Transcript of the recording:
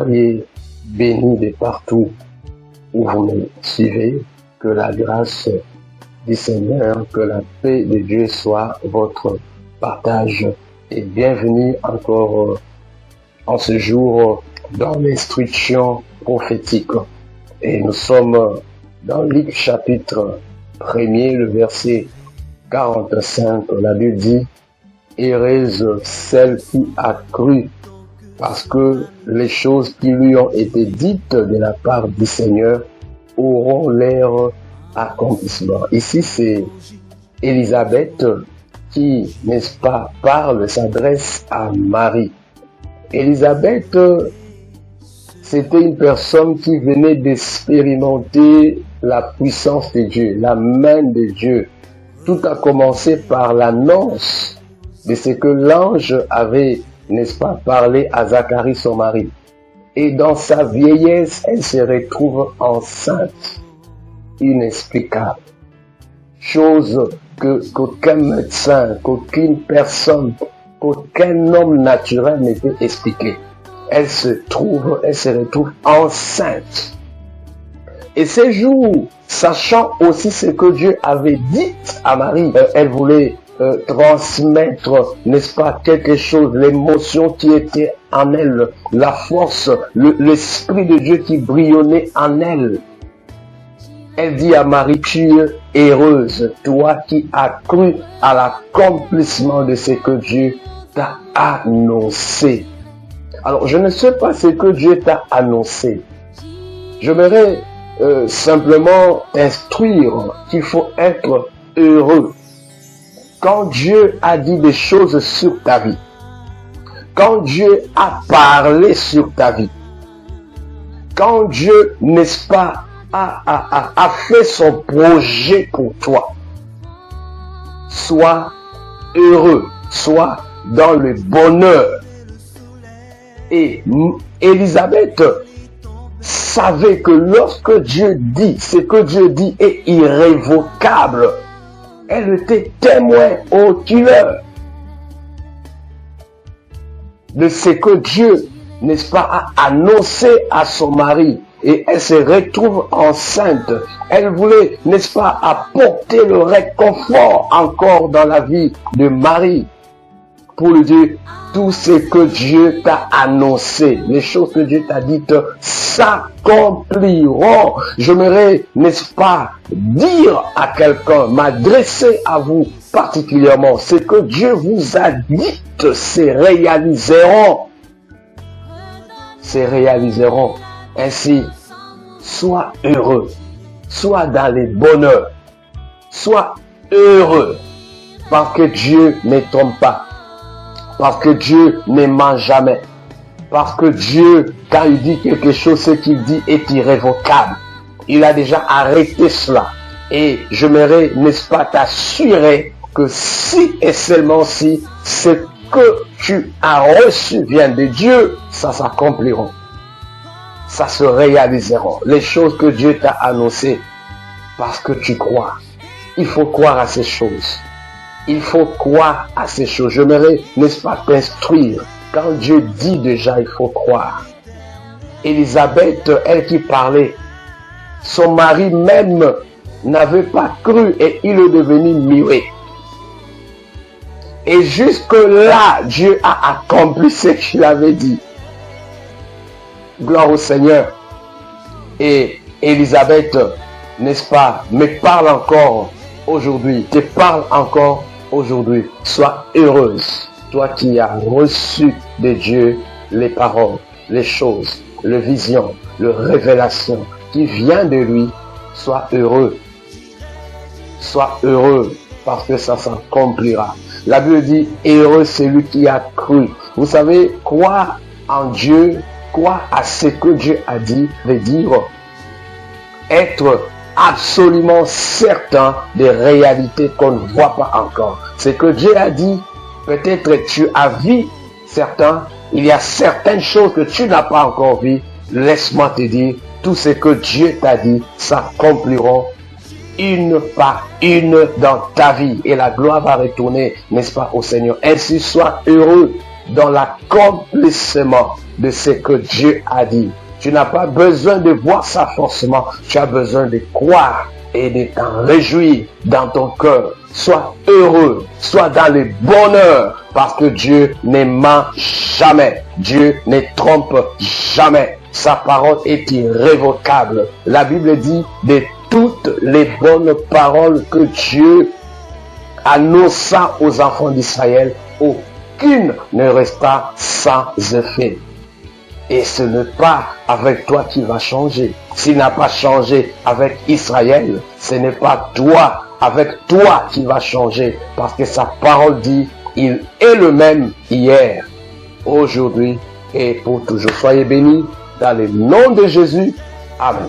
soyez bénis de partout où vous me suivez. Que la grâce du Seigneur, que la paix de Dieu soit votre partage. Et bienvenue encore en ce jour dans l'instruction prophétique. Et nous sommes dans Luc chapitre 1er, le verset 45. La Bible dit: heureuse celle qui a cru, parce que les choses qui lui ont été dites de la part du Seigneur auront leur accomplissement. Ici, c'est Élisabeth qui, n'est-ce pas, s'adresse à Marie. Élisabeth, c'était une personne qui venait d'expérimenter la puissance de Dieu, la main de Dieu. Tout a commencé par l'annonce de ce que l'ange avait, n'est-ce pas, parlé à Zacharie, son mari. Et dans sa vieillesse, elle se retrouve enceinte, inexplicable. Chose qu'aucun médecin, qu'aucune personne, qu'aucun homme naturel ne peut expliquer. Elle se retrouve enceinte. Et ces jours, sachant aussi ce que Dieu avait dit à Marie, elle voulait transmettre, n'est-ce pas, quelque chose, l'émotion qui était en elle, la force, l'esprit de Dieu qui brillonnait en elle. Elle dit à Marie: tu es heureuse, toi qui as cru à l'accomplissement de ce que Dieu t'a annoncé. Alors, je ne sais pas ce que Dieu t'a annoncé. J'aimerais simplement instruire qu'il faut être heureux. Quand Dieu a dit des choses sur ta vie, quand Dieu a parlé sur ta vie, quand Dieu, n'est-ce pas, a fait son projet pour toi, sois heureux, sois dans le bonheur. Et Élisabeth savait que lorsque Dieu dit, ce que Dieu dit est irrévocable. Elle était témoin oculaire de ce que Dieu, n'est-ce pas, a annoncé à son mari. Et elle se retrouve enceinte. Elle voulait, n'est-ce pas, apporter le réconfort encore dans la vie de Marie. Pour lui dire, tout ce que Dieu t'a annoncé, les choses que Dieu t'a dites s'accompliront. J'aimerais, n'est-ce pas, dire à quelqu'un, m'adresser à vous particulièrement, ce que Dieu vous a dit se réaliseront. Se réaliseront. Ainsi, sois heureux, sois dans les bonheurs, sois heureux, parce que Dieu ne trompe pas. Parce que Dieu ne ment jamais. Parce que Dieu, quand il dit quelque chose, ce qu'il dit est irrévocable. Il a déjà arrêté cela. Et j'aimerais, n'est-ce pas, t'assurer que si et seulement si ce que tu as reçu vient de Dieu, ça s'accomplira. Ça se réalisera. Les choses que Dieu t'a annoncées, parce que tu crois. Il faut croire à ces choses. Il faut croire à ces choses. J'aimerais, n'est-ce pas, t'instruire. Quand Dieu dit déjà, il faut croire. Élisabeth, elle qui parlait, son mari même n'avait pas cru et il est devenu muet. Et jusque là, Dieu a accompli ce qu'il avait dit. Gloire au Seigneur. Et Élisabeth, n'est-ce pas, me parle encore aujourd'hui. Te parle encore aujourd'hui. Sois heureuse. Toi qui as reçu de Dieu les paroles, les choses, les visions, les révélations qui vient de lui. Sois heureux. Sois heureux parce que ça s'accomplira. La Bible dit, heureux celui qui a cru. Vous savez, croire en Dieu, croire à ce que Dieu a dit, veut dire être absolument certain des réalités qu'on ne voit pas encore. Ce que Dieu a dit, peut-être tu as vu certains, il y a certaines choses que tu n'as pas encore vues. Laisse-moi te dire, tout ce que Dieu t'a dit s'accompliront une par une dans ta vie. Et la gloire va retourner, n'est-ce pas, au Seigneur. Ainsi, sois heureux dans l'accomplissement de ce que Dieu a dit. Tu n'as pas besoin de voir ça forcément. Tu as besoin de croire et de t'en réjouir dans ton cœur. Sois heureux, sois dans le bonheur, parce que Dieu ne ment jamais. Dieu ne trompe jamais. Sa parole est irrévocable. La Bible dit de toutes les bonnes paroles que Dieu annonça aux enfants d'Israël, aucune ne resta sans effet. Et ce n'est pas avec toi qui va changer. S'il n'a pas changé avec Israël, ce n'est pas toi, avec toi qui va changer. Parce que sa parole dit, il est le même hier, aujourd'hui et pour toujours. Soyez bénis dans le nom de Jésus. Amen.